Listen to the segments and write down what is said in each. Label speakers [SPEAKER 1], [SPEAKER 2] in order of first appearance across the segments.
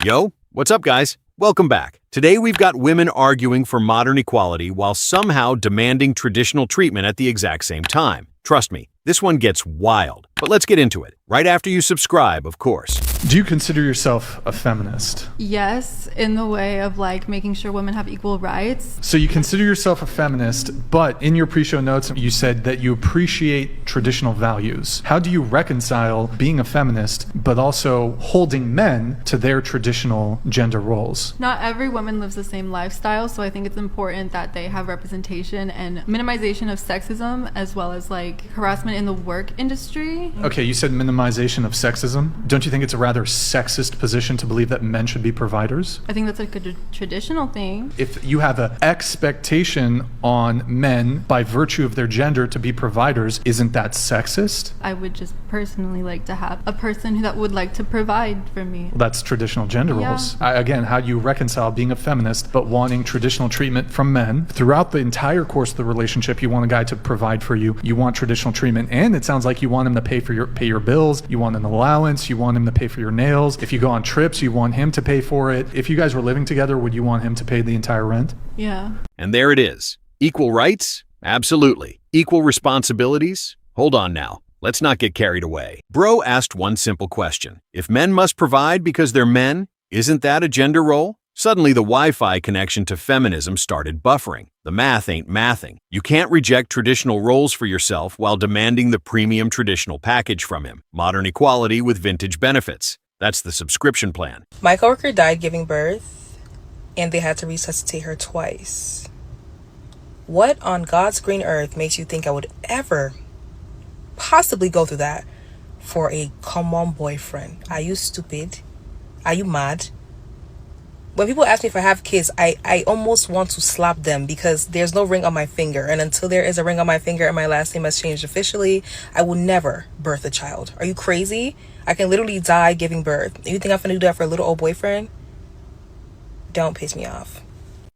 [SPEAKER 1] Yo, what's up, guys? Welcome back. Today we've got women arguing for modern equality while somehow demanding traditional treatment at the exact same time. Trust me, this one gets wild. But let's get into it. Right after you subscribe, of course.
[SPEAKER 2] Do you consider yourself a feminist?
[SPEAKER 3] Yes, in the way of making sure women have equal rights.
[SPEAKER 2] So you consider yourself a feminist, but in your pre-show notes, you said that you appreciate traditional values. How do you reconcile being a feminist, but also holding men to their traditional gender roles?
[SPEAKER 3] Not every woman lives the same lifestyle, so I think it's important that they have representation and minimization of sexism, as well as harassment in the work industry.
[SPEAKER 2] Okay, you said minimization of sexism. Don't you think it's a rather sexist position to believe that men should be providers?
[SPEAKER 3] I think that's a traditional thing.
[SPEAKER 2] If you have an expectation on men by virtue of their gender to be providers, isn't that sexist?
[SPEAKER 3] I would just personally like to have a person that would like to provide for me.
[SPEAKER 2] Well, that's traditional gender roles. Again, how do you reconcile being a feminist but wanting traditional treatment from men? Throughout the entire course of the relationship, you want a guy to provide for you. You want traditional treatment, and it sounds like you want him to pay your bills. You want an allowance. You want him to pay for your nails. If you go on trips, you want him to pay for it. If you guys were living together, would you want him to pay the entire rent?
[SPEAKER 3] Yeah.
[SPEAKER 1] And there it is. Equal rights? Absolutely. Equal responsibilities? Hold on now. Let's not get carried away. Bro asked one simple question. If men must provide because they're men, isn't that a gender role? Suddenly, the Wi-Fi connection to feminism started buffering. The math ain't mathing. You can't reject traditional roles for yourself while demanding the premium traditional package from him. Modern equality with vintage benefits. That's the subscription plan.
[SPEAKER 4] My coworker died giving birth, and they had to resuscitate her twice. What on God's green earth makes you think I would ever possibly go through that for a common boyfriend? Are you stupid? Are you mad? When people ask me if I have kids, I almost want to slap them because there's no ring on my finger. And until there is a ring on my finger and my last name has changed officially, I will never birth a child. Are you crazy? I can literally die giving birth. You think I'm going to do that for a little old boyfriend? Don't piss me off.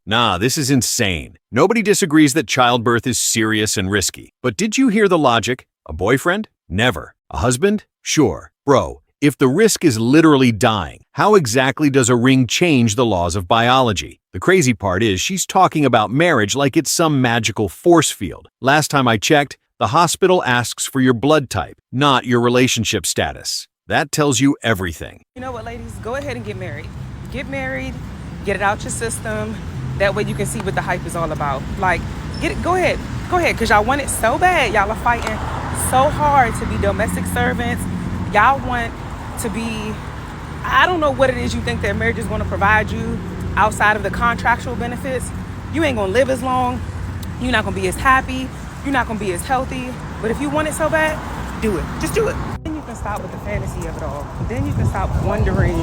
[SPEAKER 1] Nah, this is insane. Nobody disagrees that childbirth is serious and risky. But did you hear the logic? A boyfriend? Never. A husband? Sure. Bro, if the risk is literally dying, how exactly does a ring change the laws of biology? The crazy part is she's talking about marriage like it's some magical force field. Last time I checked, the hospital asks for your blood type, not your relationship status. That tells you everything.
[SPEAKER 5] You know what, ladies? Go ahead and get married. Get married, get it out your system. That way you can see what the hype is all about. Go ahead, because y'all want it so bad. Y'all are fighting so hard to be domestic servants. Y'all want to be, I don't know what it is you think that marriage is going to provide you outside of the contractual benefits. You ain't going to live as long. You're not going to be as happy. You're not going to be as healthy. But if you want it so bad, do it. Just do it. Then you can stop with the fantasy of it all. Then you can stop wondering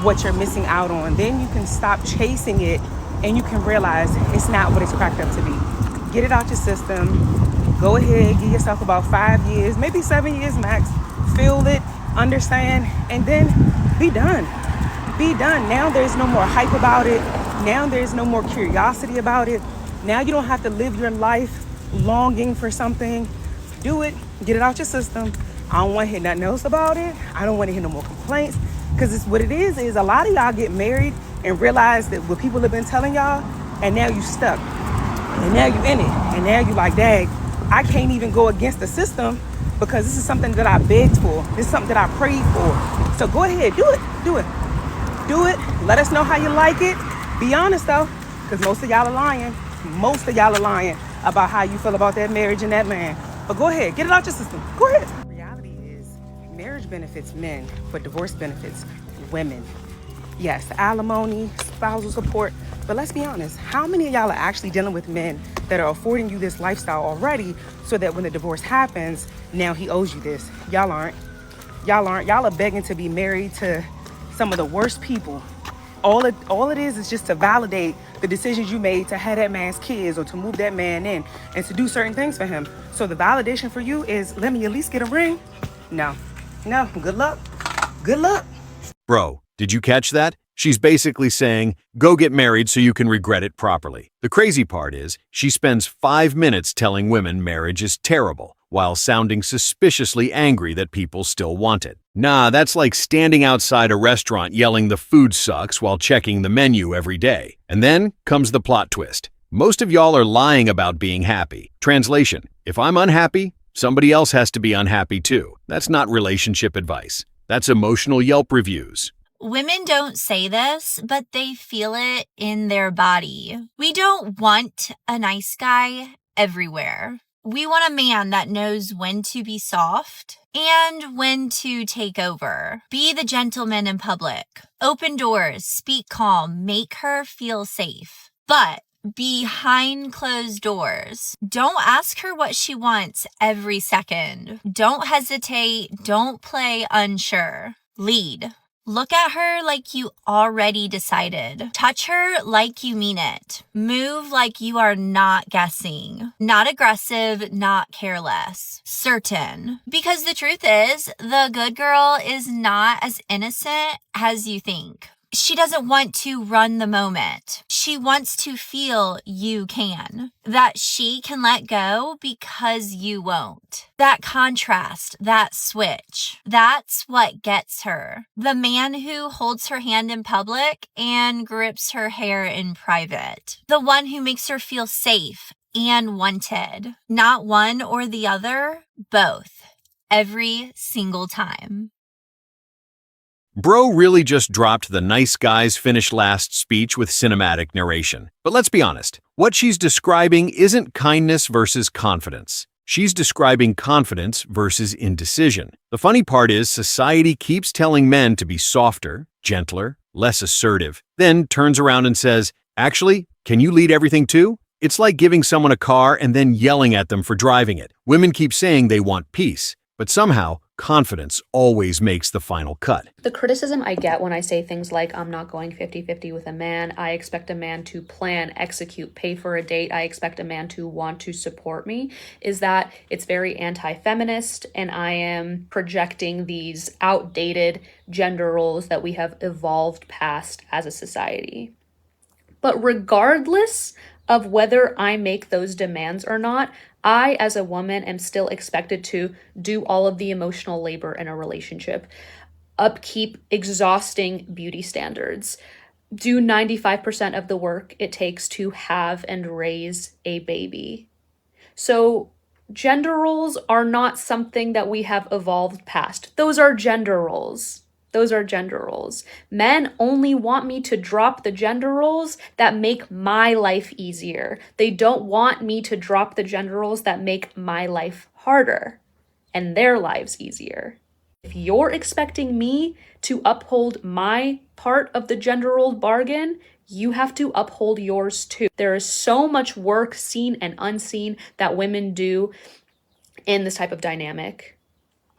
[SPEAKER 5] what you're missing out on. Then you can stop chasing it and you can realize it's not what it's cracked up to be. Get it out your system. Go ahead, give yourself about 5 years, maybe 7 years max. Feel it, understand, and then be done. Be done. Now there's no more hype about it. Now there's no more curiosity about it. Now you don't have to live your life longing for something. Do it. Get it out your system. I don't want to hear nothing else about it. I don't want to hear no more complaints. Because it's what it is a lot of y'all get married and realize that what people have been telling y'all, and now you stuck. And now you in it. And now you like, dang, I can't even go against the system because this is something that I begged for. This is something that I prayed for. So go ahead, do it. Do it. Do it. Let us know how you like it. Be honest though, because most of y'all are lying. Most of y'all are lying about how you feel about that marriage and that man. But go ahead, get it out your system. Go ahead. The reality is marriage benefits men, but divorce benefits women. Yes, alimony, spousal support, but let's be honest, how many of y'all are actually dealing with men that are affording you this lifestyle already so that when the divorce happens, now he owes you this? Y'all aren't. Y'all aren't. Y'all are begging to be married to some of the worst people. All it is just to validate the decisions you made to have that man's kids or to move that man in and to do certain things for him. So the validation for you is, let me at least get a ring? No, good luck. Good luck.
[SPEAKER 1] Bro, did you catch that? She's basically saying, go get married so you can regret it properly. The crazy part is, she spends 5 minutes telling women marriage is terrible, while sounding suspiciously angry that people still want it. Nah, that's like standing outside a restaurant yelling the food sucks while checking the menu every day. And then comes the plot twist. Most of y'all are lying about being happy. Translation: if I'm unhappy, somebody else has to be unhappy too. That's not relationship advice. That's emotional Yelp reviews.
[SPEAKER 6] Women don't say this, but they feel it in their body. We don't want a nice guy everywhere. We want a man that knows when to be soft and when to take over. Be the gentleman in public. Open doors, speak calm, make her feel safe. But behind closed doors, don't ask her what she wants every second. Don't hesitate. Don't play unsure. Lead. Look at her like you already decided. Touch her like you mean it. Move like you are not guessing. Not aggressive, not careless. Certain. Because the truth is, the good girl is not as innocent as you think. She doesn't want to run the moment. She wants to feel you can. That she can let go because you won't. That contrast, that switch, that's what gets her. The man who holds her hand in public and grips her hair in private. The one who makes her feel safe and wanted. Not one or the other, both. Every single time.
[SPEAKER 1] Bro really just dropped the nice guys finish last speech with cinematic narration. But let's be honest, what she's describing isn't kindness versus confidence. She's describing confidence versus indecision. The funny part is society keeps telling men to be softer, gentler, less assertive, then turns around and says, actually, can you lead everything too? It's like giving someone a car and then yelling at them for driving it. Women keep saying they want peace, but somehow, confidence always makes the final cut.
[SPEAKER 7] The criticism I get when I say things like, I'm not going 50-50 with a man, I expect a man to plan, execute, pay for a date, I expect a man to want to support me, is that it's very anti-feminist and I am projecting these outdated gender roles that we have evolved past as a society. But regardless of whether I make those demands or not, I, as a woman, am still expected to do all of the emotional labor in a relationship, upkeep exhausting beauty standards, do 95% of the work it takes to have and raise a baby. So gender roles are not something that we have evolved past. Those are gender roles. Those are gender roles. Men only want me to drop the gender roles that make my life easier. They don't want me to drop the gender roles that make my life harder and their lives easier. If you're expecting me to uphold my part of the gender role bargain, you have to uphold yours too. There is so much work, seen and unseen, that women do in this type of dynamic.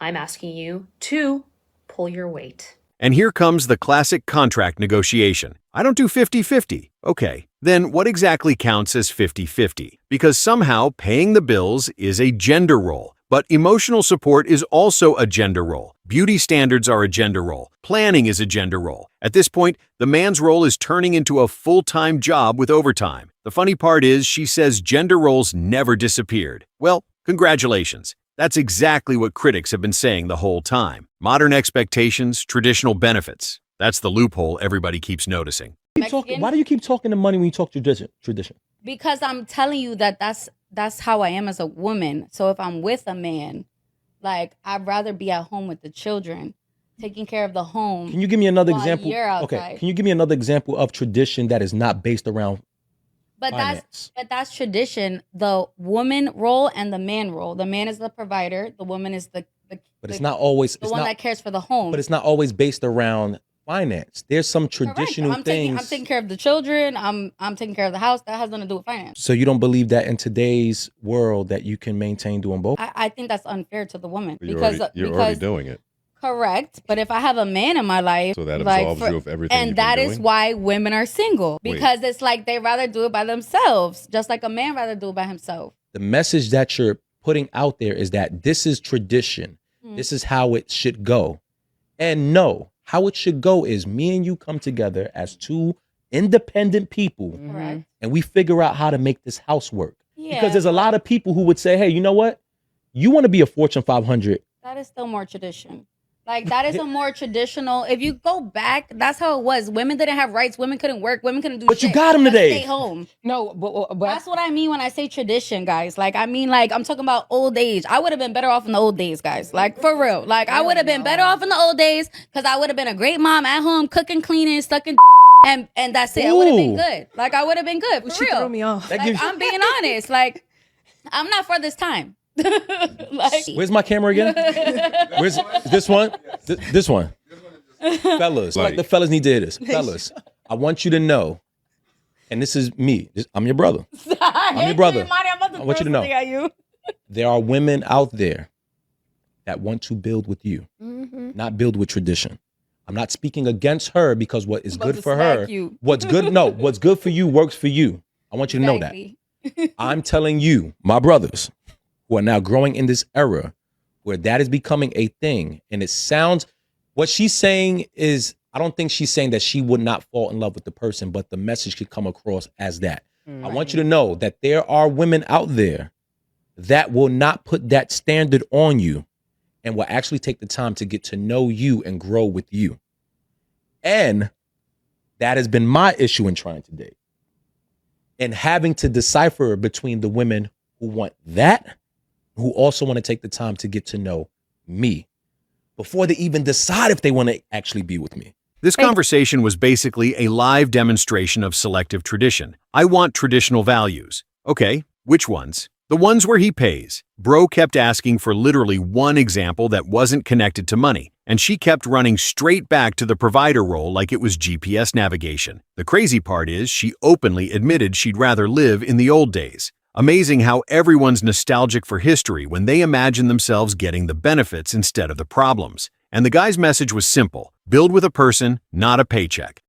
[SPEAKER 7] I'm asking you to pull your weight.
[SPEAKER 1] And here comes the classic contract negotiation. I don't do 50-50. Okay, then what exactly counts as 50-50? Because somehow paying the bills is a gender role, but emotional support is also a gender role. Beauty standards are a gender role. Planning is a gender role. At this point, the man's role is turning into a full-time job with overtime. The funny part is she says gender roles never disappeared. Well, congratulations. That's exactly what critics have been saying the whole time. Modern expectations, traditional benefits. That's the loophole everybody keeps noticing.
[SPEAKER 8] Why do you keep talking to money when you talk tradition?
[SPEAKER 9] Because I'm telling you that that's how I am as a woman. So if I'm with a man, like, I'd rather be at home with the children, taking care of the home.
[SPEAKER 8] Can you give me another example?
[SPEAKER 9] You're outside.
[SPEAKER 8] Okay. Can you give me another example of tradition that is not based around finance?
[SPEAKER 9] That's tradition. The woman role and the man role. The man is the provider. The woman is the
[SPEAKER 8] but it's not always
[SPEAKER 9] the one that cares for the home.
[SPEAKER 8] But it's not always based around finance. There's some traditional things.
[SPEAKER 9] I'm taking care of the children. I'm taking care of the house. That has nothing to do with finance.
[SPEAKER 8] So you don't believe that in today's world that you can maintain doing both?
[SPEAKER 9] I think that's unfair to the woman
[SPEAKER 10] You're already doing it.
[SPEAKER 9] Correct. But if I have a man in my life,
[SPEAKER 10] So that absolves you of everything
[SPEAKER 9] and
[SPEAKER 10] you've
[SPEAKER 9] that
[SPEAKER 10] been
[SPEAKER 9] is
[SPEAKER 10] doing?
[SPEAKER 9] why women are single,
[SPEAKER 10] Wait.
[SPEAKER 9] because it's like they rather do it by themselves, just like a man rather do it by himself.
[SPEAKER 8] The message that you're putting out there is that this is tradition. This is how it should go. And no, how it should go is me and you come together as two independent people
[SPEAKER 9] Correct.
[SPEAKER 8] and we figure out how to make this house work.
[SPEAKER 9] Yeah.
[SPEAKER 8] Because there's a lot of people who would say, hey, you know what? you want to be a Fortune 500.
[SPEAKER 9] That is still more tradition. Like, that is a more traditional. If you go back, that's how it was. Women didn't have rights. Women couldn't work. Women couldn't do
[SPEAKER 8] But
[SPEAKER 9] shit.
[SPEAKER 8] you got 'em today.
[SPEAKER 9] Stay home.
[SPEAKER 11] No, but
[SPEAKER 9] That's what I mean when I say tradition, guys. Like, I mean, like, I'm talking about old age. I would have been better off in the old days, guys. Like, for real. Like, I would have been better off in the old days because I would have been a great mom at home, cooking, cleaning, sucking, and that's it. I would have been
[SPEAKER 8] Ooh.
[SPEAKER 9] good. Like, I would have been good, for
[SPEAKER 5] She
[SPEAKER 9] real.
[SPEAKER 5] threw me off.
[SPEAKER 8] That
[SPEAKER 9] Like,
[SPEAKER 8] gives you-
[SPEAKER 9] I'm being honest. Like, I'm not for this time. Like,
[SPEAKER 8] Where's my camera again? Where's this one? This one. Fellas, like the fellas need to hear this. Fellas, I want you to know, and this is me. I'm your brother. I'm your brother. I want you to know. There are women out there that want to build with you, not build with tradition. I'm not speaking against her because what is good for her, what's good for you works for you. I want you to know that. I'm telling you, my brothers, who are now growing in this era where that is becoming a thing, and it sounds, what she's saying is, I don't think she's saying that she would not fall in love with the person, but the message could come across as that. I want you to know that there are women out there that will not put that standard on you and will actually take the time to get to know you and grow with you. And that has been my issue in trying to date. And having to decipher between the women who want that, who also want to take the time to get to know me before they even decide if they want to actually be with me.
[SPEAKER 1] This conversation was basically a live demonstration of selective tradition. I want traditional values. Okay, which ones? The ones where he pays. Bro kept asking for literally one example that wasn't connected to money, and she kept running straight back to the provider role like it was GPS navigation. The crazy part is she openly admitted she'd rather live in the old days. Amazing how everyone's nostalgic for history when they imagine themselves getting the benefits instead of the problems. And the guy's message was simple: build with a person, not a paycheck.